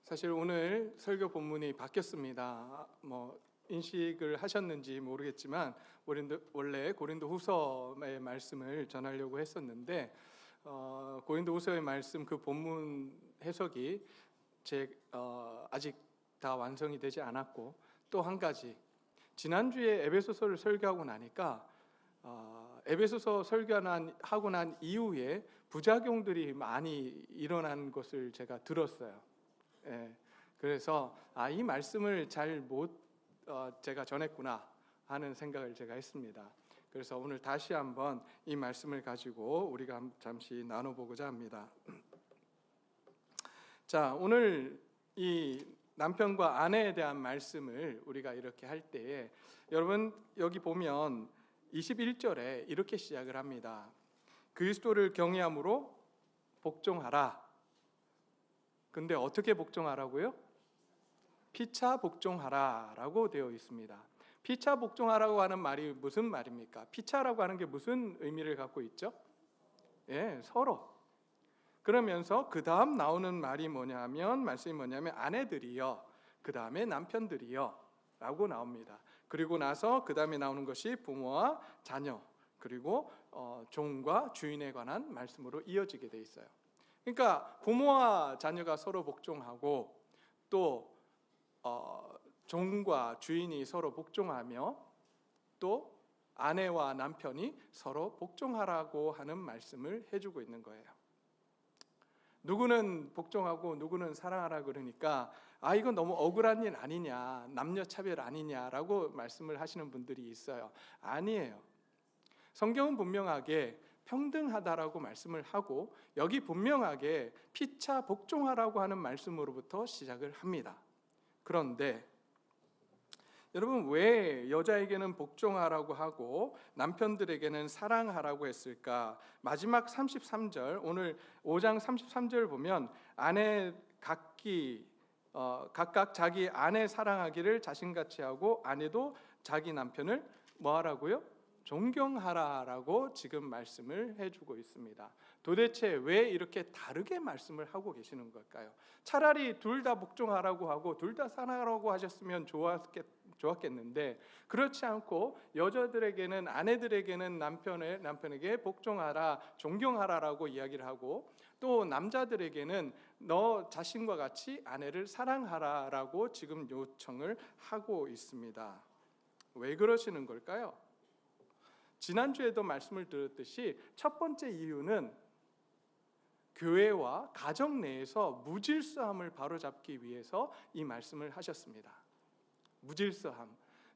사실 오늘 설교 본문이 바뀌었습니다. 인식을 하셨는지 모르겠지만 원래 고린도후서의 말씀을 전하려고 했었는데 고린도후서의 말씀 그 본문 해석이 아직 다 완성이 되지 않았고, 또 한 가지, 지난주에 에베소서를 설교하고 나니까 에베소서 설교하고 난 이후에 부작용들이 많이 일어난 것을 제가 들었어요. 그래서 이 말씀을 제가 전했구나 하는 생각을 제가 했습니다. 그래서 오늘 다시 한번 이 말씀을 가지고 우리가 잠시 나눠보고자 합니다. 자, 오늘 이 남편과 아내에 대한 말씀을 우리가 이렇게 할 때에, 여러분 여기 보면 21절에 이렇게 시작을 합니다. 그리스도를 경외함으로 복종하라. 근데 어떻게 복종하라고요? 피차 복종하라라고 되어 있습니다. 피차 복종하라고 하는 말이 무슨 말입니까? 피차라고 하는 게 무슨 의미를 갖고 있죠? 서로. 그러면서 그 다음 나오는 말씀이 뭐냐면 아내들이여, 그 다음에 남편들이여 라고 나옵니다. 그리고 나서 그 다음에 나오는 것이 부모와 자녀, 그리고 종과 주인에 관한 말씀으로 이어지게 돼 있어요. 그러니까 부모와 자녀가 서로 복종하고, 또 종과 주인이 서로 복종하며, 또 아내와 남편이 서로 복종하라고 하는 말씀을 해주고 있는 거예요. 누구는 복종하고 누구는 사랑하라 그러니까 이건 너무 억울한 일 아니냐, 남녀 차별 아니냐라고 말씀을 하시는 분들이 있어요. 아니에요. 성경은 분명하게 평등하다라고 말씀을 하고, 여기 분명하게 피차 복종하라고 하는 말씀으로부터 시작을 합니다. 그런데 여러분, 왜 여자에게는 복종하라고 하고 남편들에게는 사랑하라고 했을까? 마지막 33절, 오늘 5장 33절 보면 아내 각각 자기 아내 사랑하기를 자신같이 하고, 아내도 자기 남편을 뭐하라고요? 존경하라라고 지금 말씀을 해주고 있습니다. 도대체 왜 이렇게 다르게 말씀을 하고 계시는 걸까요? 차라리 둘 다 복종하라고 하고 둘 다 사랑하라고 하셨으면 좋았겠는데, 그렇지 않고 여자들에게는, 아내들에게는 남편에게 복종하라, 존경하라라고 이야기를 하고, 또 남자들에게는 너 자신과 같이 아내를 사랑하라라고 지금 요청을 하고 있습니다. 왜 그러시는 걸까요? 지난주에도 말씀을 드렸듯이 첫 번째 이유는 교회와 가정 내에서 무질서함을 바로잡기 위해서 이 말씀을 하셨습니다. 무질서함,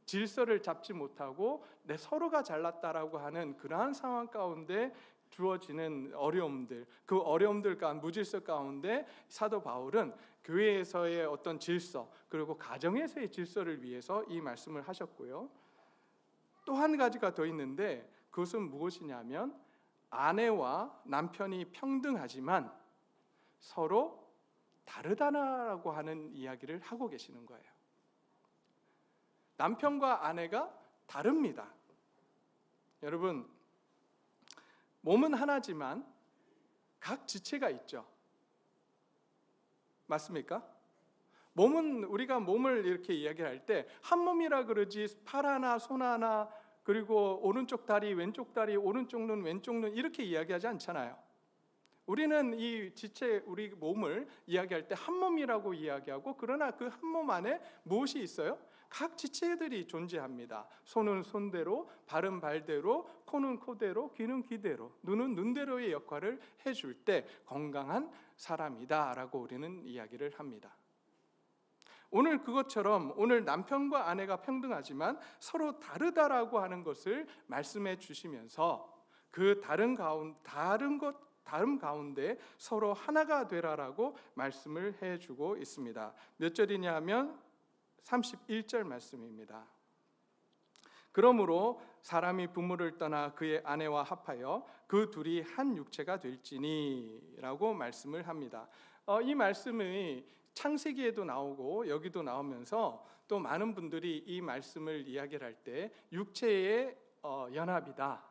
질서를 잡지 못하고 서로가 잘났다라고 하는 그러한 상황 가운데 주어지는 어려움들, 그 어려움들 가운데, 무질서 가운데 사도 바울은 교회에서의 어떤 질서, 그리고 가정에서의 질서를 위해서 이 말씀을 하셨고요. 또 한 가지가 더 있는데, 그것은 무엇이냐면 아내와 남편이 평등하지만 서로 다르다라고 하는 이야기를 하고 계시는 거예요. 남편과 아내가 다릅니다. 여러분, 몸은 하나지만 각 지체가 있죠. 맞습니까? 우리가 몸을 이렇게 이야기할 때 한 몸이라 그러지, 팔 하나, 손 하나, 그리고 오른쪽 다리, 왼쪽 다리, 오른쪽 눈, 왼쪽 눈 이렇게 이야기하지 않잖아요. 우리는 이 지체, 우리 몸을 이야기할 때 한 몸이라고 이야기하고, 그러나 그 한 몸 안에 무엇이 있어요? 각 지체들이 존재합니다. 손은 손대로, 발은 발대로, 코는 코대로, 귀는 귀대로, 눈은 눈대로의 역할을 해줄 때 건강한 사람이다라고 우리는 이야기를 합니다. 오늘 그것처럼 오늘 남편과 아내가 평등하지만 서로 다르다라고 하는 것을 말씀해 주시면서 그 다른 가운데 서로 하나가 되라라고 말씀을 해주고 있습니다. 몇 절이냐 하면 31절 말씀입니다. 그러므로 사람이 부모를 떠나 그의 아내와 합하여 그 둘이 한 육체가 될지니 라고 말씀을 합니다. 이 말씀이 창세기에도 나오고 여기도 나오면서, 또 많은 분들이 이 말씀을 이야기를 할 때 육체의 연합이다,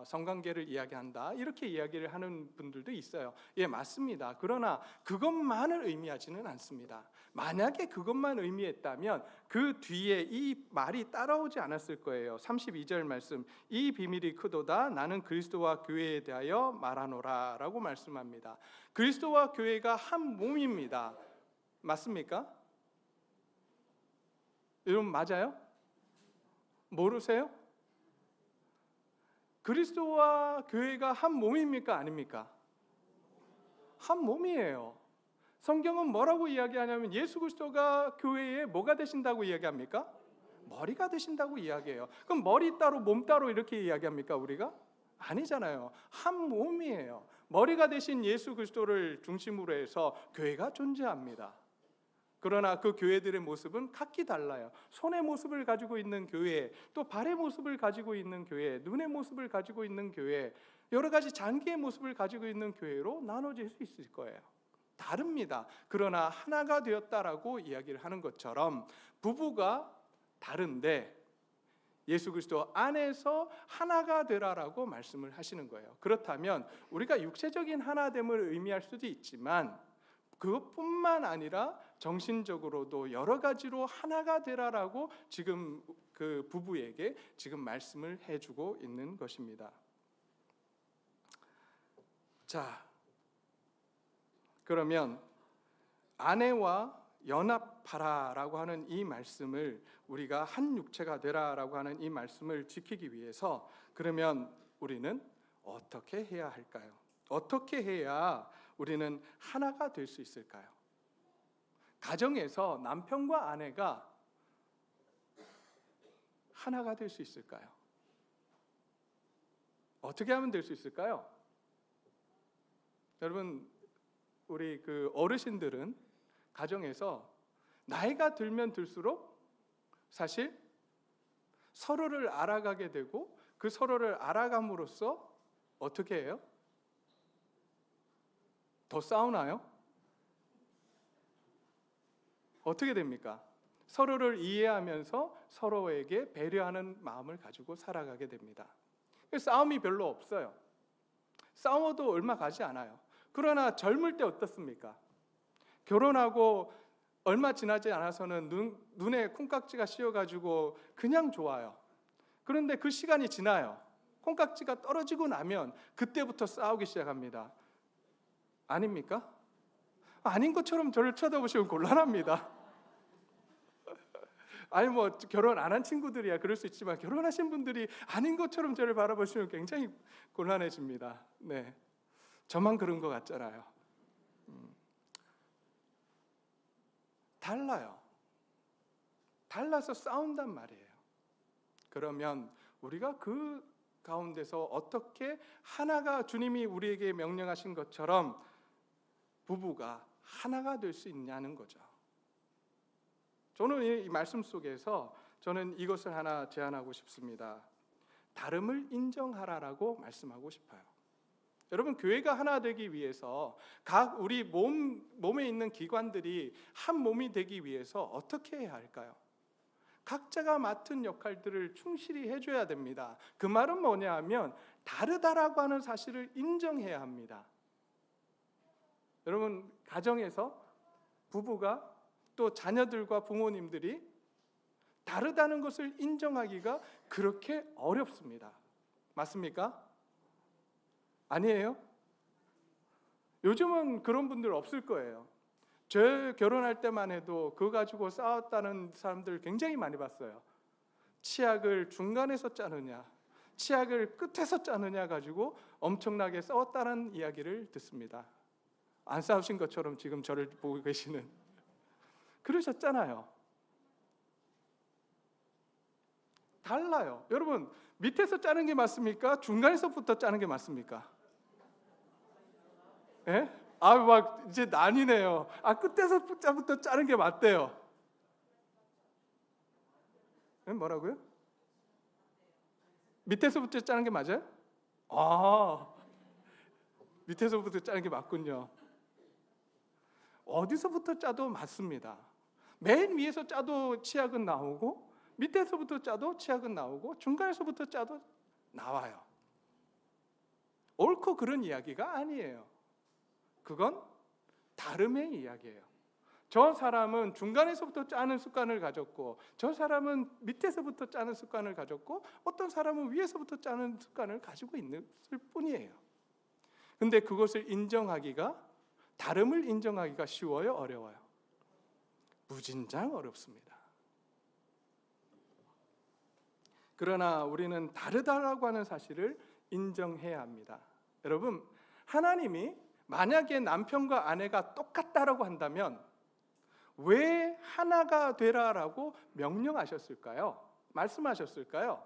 성관계를 이야기한다, 이렇게 이야기를 하는 분들도 있어요. 예, 맞습니다. 그러나 그것만을 의미하지는 않습니다. 만약에 그것만 의미했다면 그 뒤에 이 말이 따라오지 않았을 거예요. 32절 말씀, 이 비밀이 크도다 나는 그리스도와 교회에 대하여 말하노라 라고 말씀합니다. 그리스도와 교회가 한 몸입니다. 맞습니까? 여러분 맞아요? 모르세요? 그리스도와 교회가 한 몸입니까? 아닙니까? 한 몸이에요. 성경은 뭐라고 이야기하냐면 예수 그리스도가 교회에 뭐가 되신다고 이야기합니까? 머리가 되신다고 이야기해요. 그럼 머리 따로 몸 따로 이렇게 이야기합니까 우리가? 아니잖아요. 한 몸이에요. 머리가 되신 예수 그리스도를 중심으로 해서 교회가 존재합니다. 그러나 그 교회들의 모습은 각기 달라요. 손의 모습을 가지고 있는 교회, 또 발의 모습을 가지고 있는 교회, 눈의 모습을 가지고 있는 교회, 여러 가지 장기의 모습을 가지고 있는 교회로 나눠질 수 있을 거예요. 다릅니다. 그러나 하나가 되었다라고 이야기를 하는 것처럼 부부가 다른데 예수 그리스도 안에서 하나가 되라라고 말씀을 하시는 거예요. 그렇다면 우리가 육체적인 하나됨을 의미할 수도 있지만 그것뿐만 아니라 정신적으로도 여러 가지로 하나가 되라라고 지금 그 부부에게 지금 말씀을 해주고 있는 것입니다. 자, 그러면 아내와 연합하라라고 하는 이 말씀을, 우리가 한 육체가 되라라고 하는 이 말씀을 지키기 위해서 그러면 우리는 어떻게 해야 할까요? 어떻게 해야 우리는 하나가 될 수 있을까요? 가정에서 남편과 아내가 하나가 될 수 있을까요? 어떻게 하면 될 수 있을까요? 여러분, 우리 그 어르신들은 가정에서 나이가 들면 들수록 사실 서로를 알아가게 되고 그 서로를 알아감으로써 어떻게 해요? 더 싸우나요? 어떻게 됩니까? 서로를 이해하면서 서로에게 배려하는 마음을 가지고 살아가게 됩니다. 싸움이 별로 없어요. 싸워도 얼마 가지 않아요. 그러나 젊을 때 어떻습니까? 결혼하고 얼마 지나지 않아서는 눈에 콩깍지가 씌어가지고 그냥 좋아요. 그런데 그 시간이 지나요. 콩깍지가 떨어지고 나면 그때부터 싸우기 시작합니다. 아닙니까? 아닌 것처럼 저를 쳐다보시면 곤란합니다. 아니 뭐 결혼 안 한 친구들이야 그럴 수 있지만 결혼하신 분들이 아닌 것처럼 저를 바라보시면 굉장히 곤란해집니다. 네, 저만 그런 것 같잖아요. 달라요. 달라서 싸운단 말이에요. 그러면 우리가 그 가운데서 어떻게 하나가, 주님이 우리에게 명령하신 것처럼 부부가 하나가 될 수 있냐는 거죠. 저는 이 말씀 속에서 저는 이것을 하나 제안하고 싶습니다. 다름을 인정하라라고 말씀하고 싶어요. 여러분, 교회가 하나 되기 위해서 각 우리 몸에 있는 기관들이 한 몸이 되기 위해서 어떻게 해야 할까요? 각자가 맡은 역할들을 충실히 해줘야 됩니다. 그 말은 뭐냐 하면 다르다라고 하는 사실을 인정해야 합니다. 여러분, 가정에서 부부가 또 자녀들과 부모님들이 다르다는 것을 인정하기가 그렇게 어렵습니다. 맞습니까? 아니에요? 요즘은 그런 분들 없을 거예요. 저 결혼할 때만 해도 그거 가지고 싸웠다는 사람들 굉장히 많이 봤어요. 치약을 중간에서 짜느냐, 치약을 끝에서 짜느냐 가지고 엄청나게 싸웠다는 이야기를 듣습니다. 안 싸우신 것처럼 지금 저를 보고 계시는, 그러셨잖아요. 달라요. 여러분, 밑에서 짜는 게 맞습니까? 중간에서부터 짜는 게 맞습니까? 예? 막 이제 난이네요. 끝에서부터 짜는 게 맞대요. 예? 뭐라고요? 밑에서부터 짜는 게 맞아요? 밑에서부터 짜는 게 맞군요. 어디서부터 짜도 맞습니다. 맨 위에서 짜도 치약은 나오고 밑에서부터 짜도 치약은 나오고 중간에서부터 짜도 나와요. 옳고 그른 이야기가 아니에요. 그건 다름의 이야기예요. 저 사람은 중간에서부터 짜는 습관을 가졌고, 저 사람은 밑에서부터 짜는 습관을 가졌고, 어떤 사람은 위에서부터 짜는 습관을 가지고 있을 뿐이에요. 근데 그것을 인정하기가, 다름을 인정하기가 쉬워요, 어려워요? 무진장 어렵습니다. 그러나 우리는 다르다라고 하는 사실을 인정해야 합니다. 여러분, 하나님이 만약에 남편과 아내가 똑같다라고 한다면 왜 하나가 되라라고 명령하셨을까요? 말씀하셨을까요?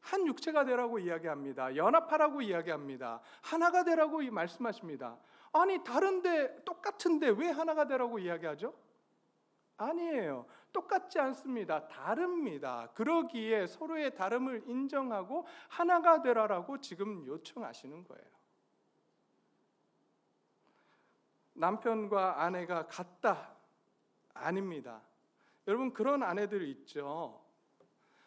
한 육체가 되라고 이야기합니다. 연합하라고 이야기합니다. 하나가 되라고 말씀하십니다. 아니, 다른데 똑같은데 왜 하나가 되라고 이야기하죠? 아니에요. 똑같지 않습니다. 다릅니다. 그러기에 서로의 다름을 인정하고 하나가 되라라고 지금 요청하시는 거예요. 남편과 아내가 같다? 아닙니다. 여러분, 그런 아내들 있죠.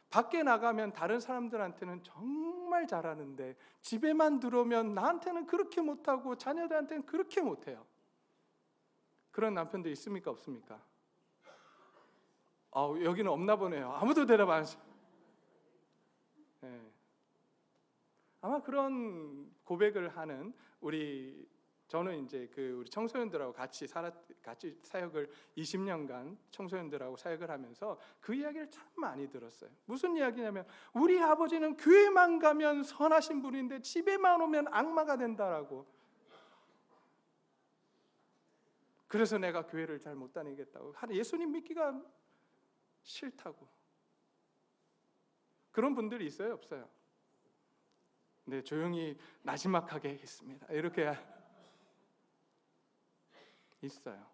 밖에 나가면 다른 사람들한테는 정말 잘하는데 집에만 들어오면 나한테는 그렇게 못하고 자녀들한테는 그렇게 못해요. 그런 남편들 있습니까? 없습니까? 여기는 없나 보네요. 아무도 대답 안 하세요. 네. 아마 그런 고백을 하는 저는 이제 우리 청소년들하고 같이 사역을 20년간 청소년들하고 사역을 하면서 그 이야기를 참 많이 들었어요. 무슨 이야기냐면 우리 아버지는 교회만 가면 선하신 분인데 집에만 오면 악마가 된다라고. 그래서 내가 교회를 잘 못 다니겠다고. 예수님 믿기가 싫다고. 그런 분들이 있어요, 없어요? 네, 조용히 나지막하게 했습니다. 이렇게 있어요.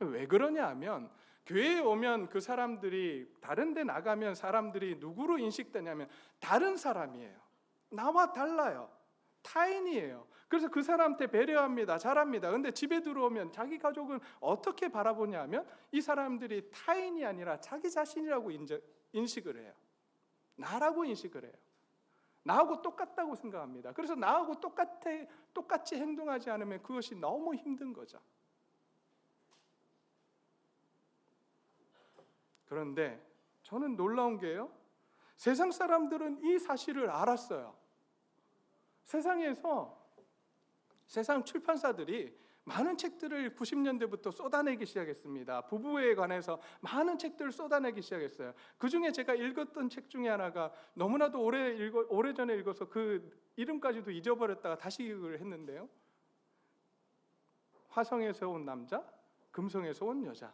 왜 그러냐 하면 교회에 오면 그 사람들이 다른 데 나가면 사람들이 누구로 인식되냐면 다른 사람이에요. 나와 달라요. 타인이에요. 그래서 그 사람한테 배려합니다. 잘합니다. 근데 집에 들어오면 자기 가족은 어떻게 바라보냐 하면 이 사람들이 타인이 아니라 자기 자신이라고 인식을 해요. 나라고 인식을 해요. 나하고 똑같다고 생각합니다. 그래서 나하고 똑같이 행동하지 않으면 그것이 너무 힘든 거죠. 그런데 저는 놀라운 게요, 세상 사람들은 이 사실을 알았어요. 세상 출판사들이 많은 책들을 90년대부터 쏟아내기 시작했습니다. 부부에 관해서 많은 책들을 쏟아내기 시작했어요. 그 중에 제가 읽었던 책 중에 하나가 너무나도 오래전에 읽어서 그 이름까지도 잊어버렸다가 다시 읽을 했는데요. 화성에서 온 남자, 금성에서 온 여자.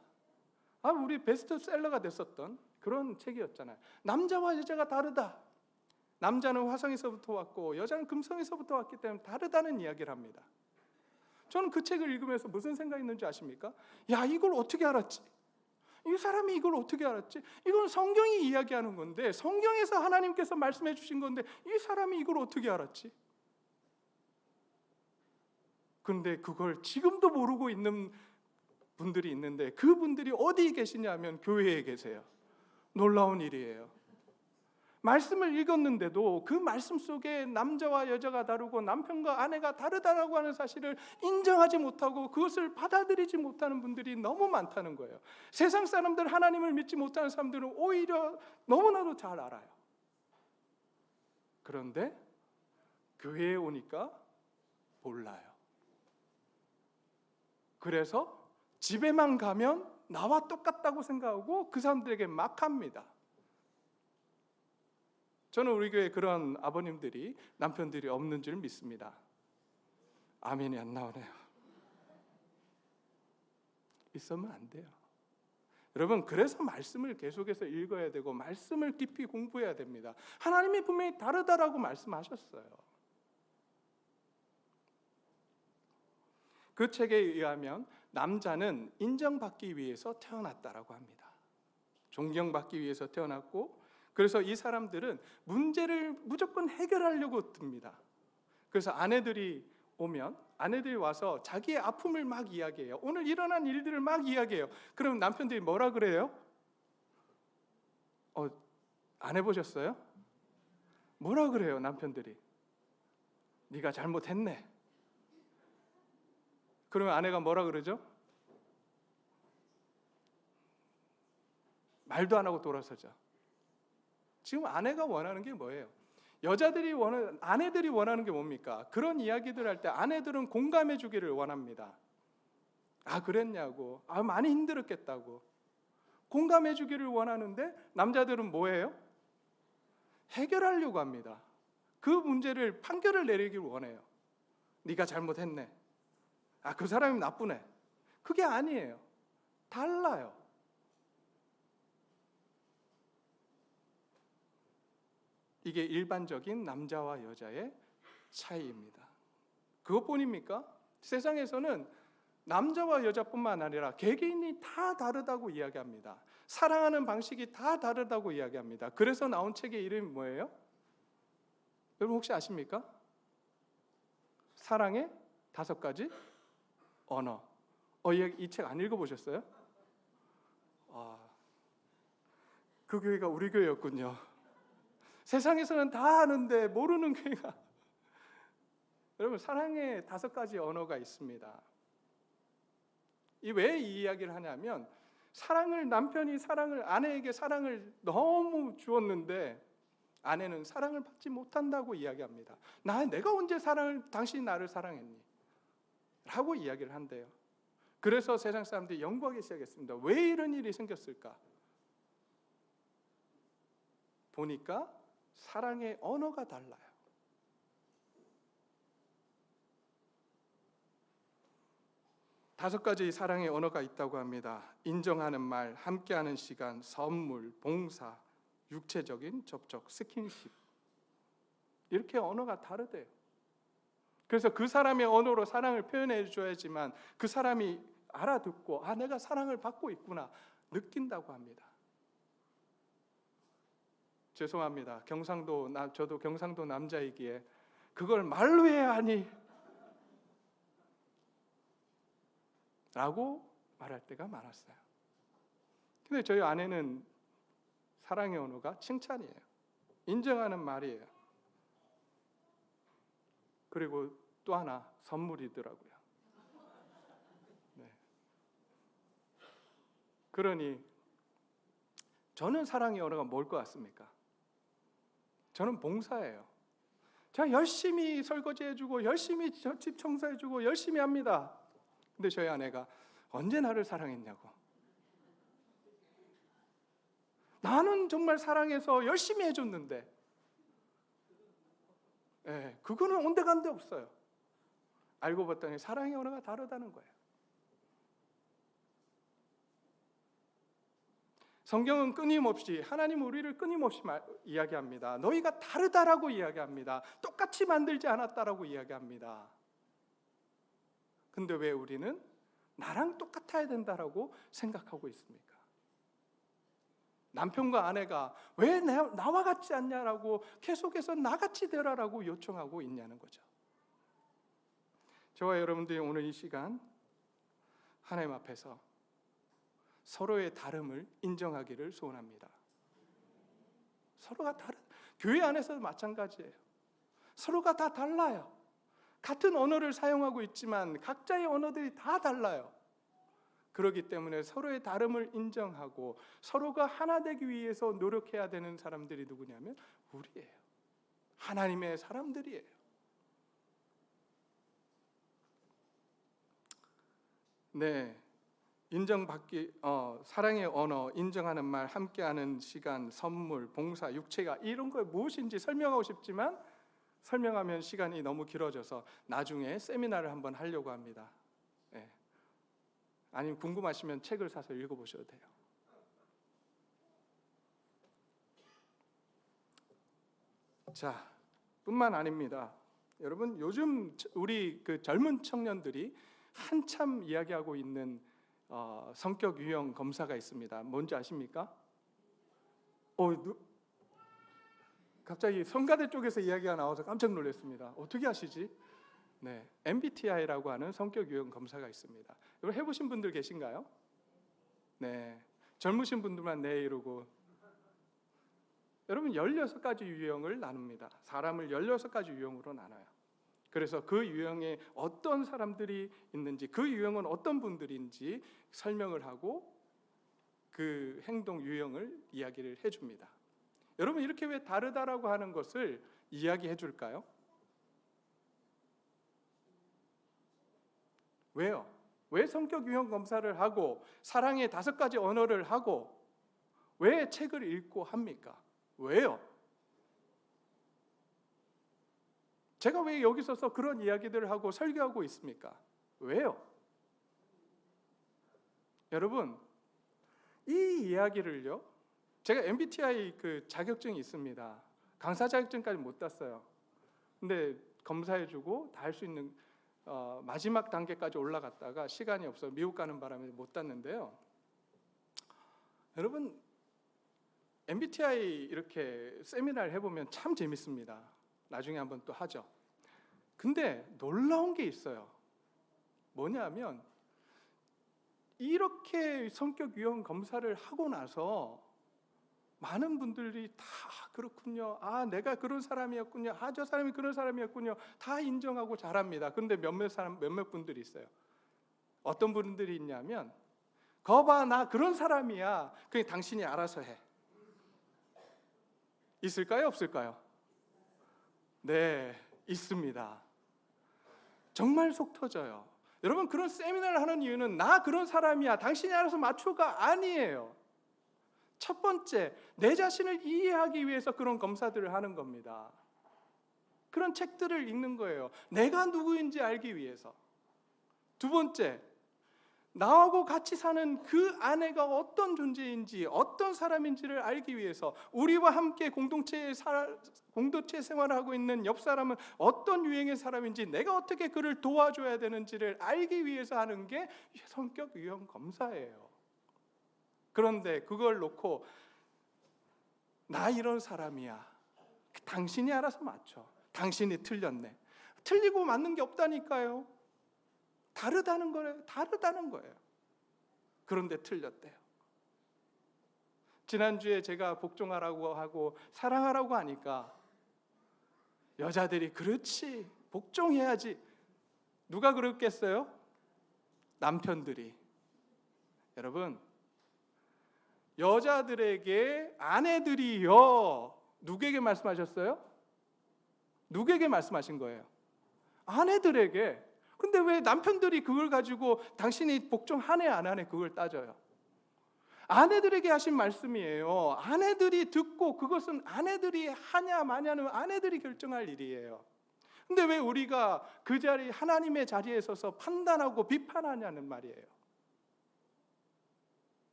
우리 베스트셀러가 됐었던 그런 책이었잖아요. 남자와 여자가 다르다. 남자는 화성에서부터 왔고 여자는 금성에서부터 왔기 때문에 다르다는 이야기를 합니다. 저는 그 책을 읽으면서 무슨 생각이 있는지 아십니까? 야, 이걸 어떻게 알았지? 이 사람이 이걸 어떻게 알았지? 이건 성경이 이야기하는 건데, 성경에서 하나님께서 말씀해 주신 건데 이 사람이 이걸 어떻게 알았지? 그런데 그걸 지금도 모르고 있는 분들이 있는데 그분들이 어디 계시냐면 교회에 계세요. 놀라운 일이에요. 말씀을 읽었는데도 그 말씀 속에 남자와 여자가 다르고 남편과 아내가 다르다라고 하는 사실을 인정하지 못하고 그것을 받아들이지 못하는 분들이 너무 많다는 거예요. 세상 사람들, 하나님을 믿지 못하는 사람들은 오히려 너무나도 잘 알아요. 그런데 교회에 오니까 몰라요. 그래서 집에만 가면 나와 똑같다고 생각하고 그 사람들에게 막 합니다. 저는 우리 교회에 그런 아버님들이, 남편들이 없는 줄 믿습니다. 아멘이 안 나오네요. 있으면 안 돼요. 여러분, 그래서 말씀을 계속해서 읽어야 되고 말씀을 깊이 공부해야 됩니다. 하나님이 분명히 다르다라고 말씀하셨어요. 그 책에 의하면 남자는 인정받기 위해서 태어났다라고 합니다. 존경받기 위해서 태어났고, 그래서 이 사람들은 문제를 무조건 해결하려고 듭니다. 그래서 아내들이 와서 자기의 아픔을 막 이야기해요. 오늘 일어난 일들을 막 이야기해요. 그럼 남편들이 뭐라 그래요? 안 해보셨어요? 뭐라 그래요, 남편들이? 네가 잘못했네. 그러면 아내가 뭐라 그러죠? 말도 안 하고 돌아서죠. 지금 아내가 원하는 게 뭐예요? 아내들이 원하는 게 뭡니까? 그런 이야기들 할 때 아내들은 공감해 주기를 원합니다. 아, 그랬냐고. 아, 많이 힘들었겠다고. 공감해 주기를 원하는데 남자들은 뭐예요? 해결하려고 합니다. 그 문제를 판결을 내리길 원해요. 네가 잘못했네. 아, 그 사람이 나쁘네. 그게 아니에요. 달라요. 이게 일반적인 남자와 여자의 차이입니다. 그것뿐입니까? 세상에서는 남자와 여자뿐만 아니라 개개인이 다 다르다고 이야기합니다. 사랑하는 방식이 다 다르다고 이야기합니다. 그래서 나온 책의 이름이 뭐예요? 여러분 혹시 아십니까? 사랑의 5가지 언어. 이 책 안 읽어보셨어요? 그 교회가 우리 교회였군요. 세상에서는 다 아는데 모르는 교회가. 여러분, 사랑의 5가지 언어가 있습니다. 왜 이 이야기를 하냐면, 남편이 아내에게 사랑을 너무 주었는데 아내는 사랑을 받지 못한다고 이야기합니다. 내가 언제 당신이 나를 사랑했니? 라고 이야기를 한대요. 그래서 세상 사람들이 연구하기 시작했습니다. 왜 이런 일이 생겼을까? 보니까 사랑의 언어가 달라요. 다섯 가지 사랑의 언어가 있다고 합니다. 인정하는 말, 함께하는 시간, 선물, 봉사, 육체적인 접촉, 스킨십. 이렇게 언어가 다르대요. 그래서 그 사람의 언어로 사랑을 표현해 줘야지만 그 사람이 알아듣고 내가 사랑을 받고 있구나 느낀다고 합니다. 죄송합니다. 저도 경상도 남자이기에 그걸 말로 해야 하니 라고 말할 때가 많았어요. 근데 저희 아내는 사랑의 언어가 칭찬이에요. 인정하는 말이에요. 그리고 또 하나 선물이더라고요. 네. 그러니 저는 사랑의 언어가 뭘 것 같습니까? 저는 봉사예요. 제가 열심히 설거지해주고 열심히 집 청소해주고 열심히 합니다. 근데 저희 아내가 언제 나를 사랑했냐고. 나는 정말 사랑해서 열심히 해줬는데 그거는 온데간데 없어요. 알고 봤더니 사랑의 언어가 다르다는 거예요. 성경은 하나님은 우리를 끊임없이 이야기합니다. 너희가 다르다라고 이야기합니다. 똑같이 만들지 않았다라고 이야기합니다. 근데 왜 우리는 나랑 똑같아야 된다라고 생각하고 있습니까? 남편과 아내가 왜 나와 같지 않냐라고 계속해서 나같이 되라라고 요청하고 있냐는 거죠. 저와 여러분들이 오늘 이 시간 하나님 앞에서 서로의 다름을 인정하기를 소원합니다. 서로가 교회 안에서도 마찬가지예요. 서로가 다 달라요. 같은 언어를 사용하고 있지만 각자의 언어들이 다 달라요. 그렇기 때문에 서로의 다름을 인정하고 서로가 하나 되기 위해서 노력해야 되는 사람들이 누구냐면 우리예요. 하나님의 사람들이에요. 네, 사랑의 언어, 인정하는 말, 함께하는 시간, 선물, 봉사, 육체가 이런 거 무엇인지 설명하고 싶지만 설명하면 시간이 너무 길어져서 나중에 세미나를 한번 하려고 합니다. 아니면 궁금하시면 책을 사서 읽어보셔도 돼요. 자, 뿐만 아닙니다. 여러분, 요즘 우리 젊은 청년들이 한참 이야기하고 있는 성격 유형 검사가 있습니다. 뭔지 아십니까? 갑자기 성가대 쪽에서 이야기가 나와서 깜짝 놀랐습니다. 어떻게 아시지? 네, MBTI라고 하는 성격 유형 검사가 있습니다. 이걸 해보신 분들 계신가요? 네, 젊으신 분들만 네 이러고. 여러분 16가지 유형을 나눕니다. 사람을 16가지 유형으로 나눠요. 그래서 그 유형에 어떤 사람들이 있는지, 그 유형은 어떤 분들인지 설명을 하고 그 행동 유형을 이야기를 해줍니다. 여러분, 이렇게 왜 다르다라고 하는 것을 이야기해 줄까요? 왜요? 왜 성격 유형 검사를 하고 사랑의 5가지 언어를 하고 왜 책을 읽고 합니까? 왜요? 제가 왜 여기 서서 그런 이야기들을 하고 설교하고 있습니까? 왜요? 여러분, 이 이야기를요, 제가 MBTI 그 자격증이 있습니다. 강사 자격증까지 못 땄어요. 근데 검사해주고 다 할 수 있는 마지막 단계까지 올라갔다가 시간이 없어 미국 가는 바람에 못 땄는데요. 여러분, MBTI 이렇게 세미나를 해보면 참 재밌습니다. 나중에 한번 또 하죠. 근데 놀라운 게 있어요. 뭐냐면 이렇게 성격 유형 검사를 하고 나서 많은 분들이 다 그렇군요. 아, 내가 그런 사람이었군요. 아, 저 사람이 그런 사람이었군요. 다 인정하고 잘합니다. 그런데 몇몇 분들이 있어요. 어떤 분들이 있냐면 거봐, 나 그런 사람이야. 그냥 당신이 알아서 해. 있을까요? 없을까요? 네, 있습니다. 정말 속 터져요. 여러분, 그런 세미나를 하는 이유는 나 그런 사람이야, 당신이 알아서 맞춰가 아니에요. 첫 번째, 내 자신을 이해하기 위해서 그런 검사들을 하는 겁니다. 그런 책들을 읽는 거예요. 내가 누구인지 알기 위해서. 두 번째, 나하고 같이 사는 그 아내가 어떤 존재인지, 어떤 사람인지를 알기 위해서, 우리와 함께 공동체 생활을 하고 있는 옆 사람은 어떤 유형의 사람인지, 내가 어떻게 그를 도와줘야 되는지를 알기 위해서 하는 게 성격 유형 검사예요. 그런데 그걸 놓고 나 이런 사람이야, 당신이 알아서 맞춰, 당신이 틀렸네. 틀리고 맞는 게 없다니까요. 다르다는 거예요. 그런데 틀렸대요. 지난주에 제가 복종하라고 하고 사랑하라고 하니까 여자들이 그렇지, 복종해야지. 누가 그랬겠어요? 남편들이. 여러분, 여자들에게 아내들이요, 누구에게 말씀하셨어요? 누구에게 말씀하신 거예요? 아내들에게. 근데 왜 남편들이 그걸 가지고 당신이 복종하네 안 하네 그걸 따져요? 아내들에게 하신 말씀이에요. 아내들이 듣고 그것은 아내들이 하냐 마냐는 아내들이 결정할 일이에요. 근데 왜 우리가 그 자리, 하나님의 자리에 서서 판단하고 비판하냐는 말이에요.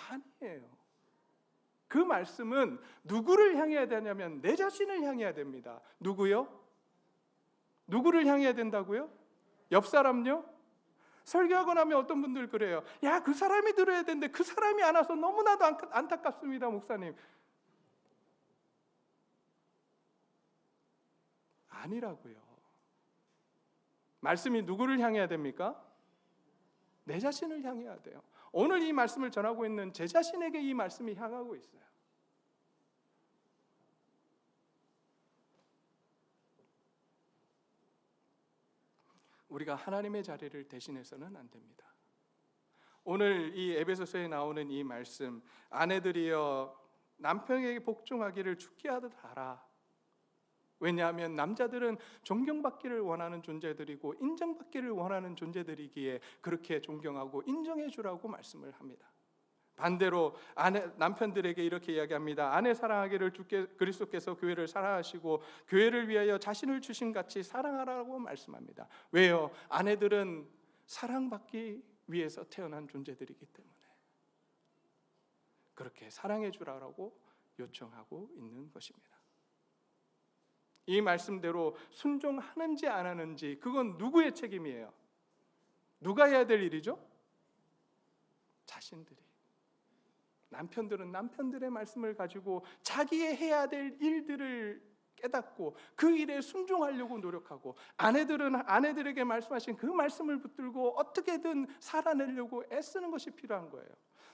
아니에요. 그 말씀은 누구를 향해야 되냐면 내 자신을 향해야 됩니다. 누구요? 누구를 향해야 된다고요? 옆 사람요? 설교하고 나면 어떤 분들 그래요. 야, 그 사람이 들어야 되는데 그 사람이 안 와서 너무나도 안타깝습니다, 목사님. 아니라고요. 말씀이 누구를 향해야 됩니까? 내 자신을 향해야 돼요. 오늘 이 말씀을 전하고 있는 제 자신에게 이 말씀이 향하고 있어요. 우리가 하나님의 자리를 대신해서는 안 됩니다. 오늘 이 에베소서에 나오는 이 말씀, 아내들이여 남편에게 복종하기를 죽게 하듯 하라. 왜냐하면 남자들은 존경받기를 원하는 존재들이고 인정받기를 원하는 존재들이기에 그렇게 존경하고 인정해 주라고 말씀을 합니다. 반대로 남편들에게 이렇게 이야기합니다. 아내 사랑하기를 주께 그리스도께서 교회를 사랑하시고 교회를 위하여 자신을 주신 같이 사랑하라고 말씀합니다. 왜요? 아내들은 사랑받기 위해서 태어난 존재들이기 때문에 그렇게 사랑해 주라고 요청하고 있는 것입니다. 이 말씀대로 순종하는지 안 하는지 그건 누구의 책임이에요? 누가 해야 될 일이죠? 자신들이. 남편들은 남편들의 말씀을 가지고 자기의 해야 될 일들을 깨닫고 그 일에 순종하려고 노력하고, 아내들은 아내들에게 말씀하신 그 말씀을 붙들고 어떻게든 살아내려고 애쓰는 것이 필요한 거예요.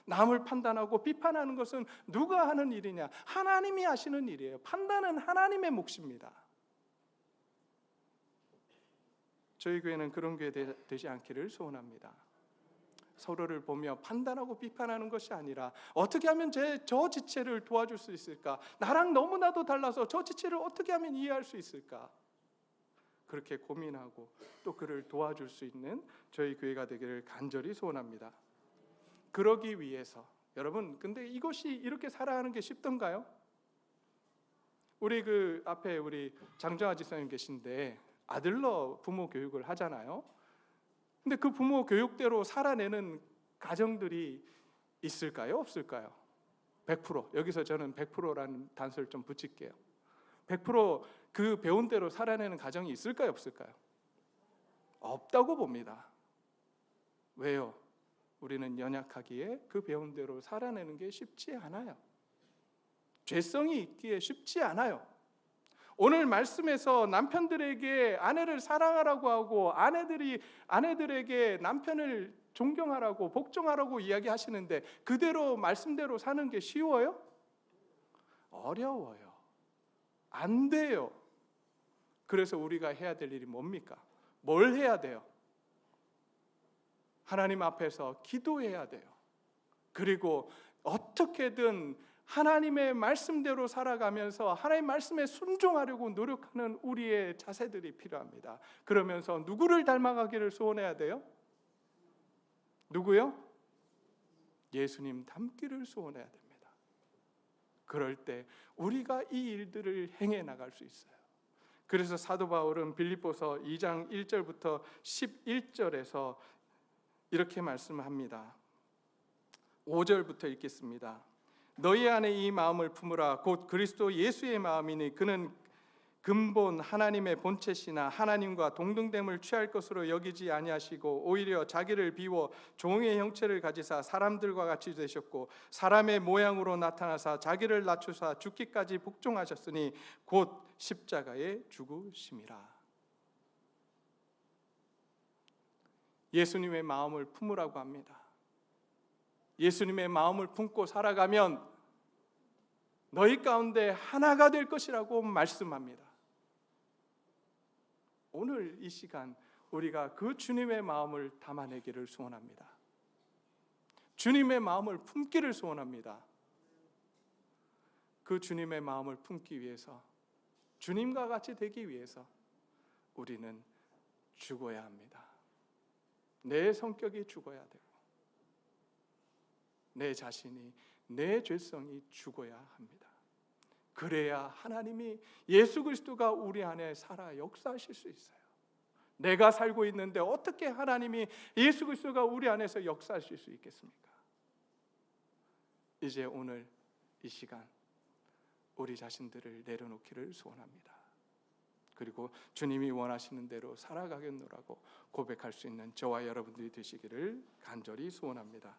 남을 판단하고 비판하는 것은 누가 하는 일이냐? 하나님이 하시는 일이에요. 판단은 하나님의 몫입니다. 저희 교회는 그런 교회 되지 않기를 소원합니다. 서로를 보며 판단하고 비판하는 것이 아니라 어떻게 하면 저 지체를 도와줄 수 있을까? 나랑 너무나도 달라서 저 지체를 어떻게 하면 이해할 수 있을까? 그렇게 고민하고 또 그를 도와줄 수 있는 저희 교회가 되기를 간절히 소원합니다. 그러기 위해서 여러분, 근데 이것이 이렇게 살아가는 게 쉽던가요? 우리 그 앞에 우리 장정아 집사님 계신데 아들러 부모 교육을 하잖아요. 근데 그 부모 교육대로 살아내는 가정들이 있을까요? 없을까요? 100%. 여기서 저는 100%라는 단서를 좀 붙일게요. 100% 그 배운 대로 살아내는 가정이 있을까요? 없을까요? 없다고 봅니다. 왜요? 우리는 연약하기에 그 배운 대로 살아내는 게 쉽지 않아요. 죄성이 있기에 쉽지 않아요. 오늘 말씀에서 남편들에게 아내를 사랑하라고 하고 아내들에게 남편을 존경하라고 복종하라고 이야기하시는데 그대로 말씀대로 사는 게 쉬워요? 어려워요. 안 돼요. 그래서 우리가 해야 될 일이 뭡니까? 뭘 해야 돼요? 하나님 앞에서 기도해야 돼요. 그리고 어떻게든 하나님의 말씀대로 살아가면서 하나님의 말씀에 순종하려고 노력하는 우리의 자세들이 필요합니다. 그러면서 누구를 닮아가기를 소원해야 돼요? 누구요? 예수님 닮기를 소원해야 됩니다. 그럴 때 우리가 이 일들을 행해 나갈 수 있어요. 그래서 사도 바울은 빌립보서 2장 1절부터 11절에서 이렇게 말씀합니다. 5절부터 읽겠습니다. 너희 안에 이 마음을 품으라. 곧 그리스도 예수의 마음이니 그는 근본 하나님의 본체시나 하나님과 동등됨을 취할 것으로 여기지 아니하시고 오히려 자기를 비워 종의 형체를 가지사 사람들과 같이 되셨고 사람의 모양으로 나타나사 자기를 낮추사 죽기까지 복종하셨으니 곧 십자가에 죽으심이라. 예수님의 마음을 품으라고 합니다. 예수님의 마음을 품고 살아가면 너희 가운데 하나가 될 것이라고 말씀합니다. 오늘 이 시간 우리가 그 주님의 마음을 담아내기를 소원합니다. 주님의 마음을 품기를 소원합니다. 그 주님의 마음을 품기 위해서, 주님과 같이 되기 위해서 우리는 죽어야 합니다. 내 성격이 죽어야 되고 내 자신이, 내 죄성이 죽어야 합니다. 그래야 하나님이, 예수 그리스도가 우리 안에 살아 역사하실 수 있어요. 내가 살고 있는데 어떻게 하나님이, 예수 그리스도가 우리 안에서 역사하실 수 있겠습니까? 이제 오늘 이 시간 우리 자신들을 내려놓기를 소원합니다. 그리고 주님이 원하시는 대로 살아가겠노라고 고백할 수 있는 저와 여러분들이 되시기를 간절히 소원합니다.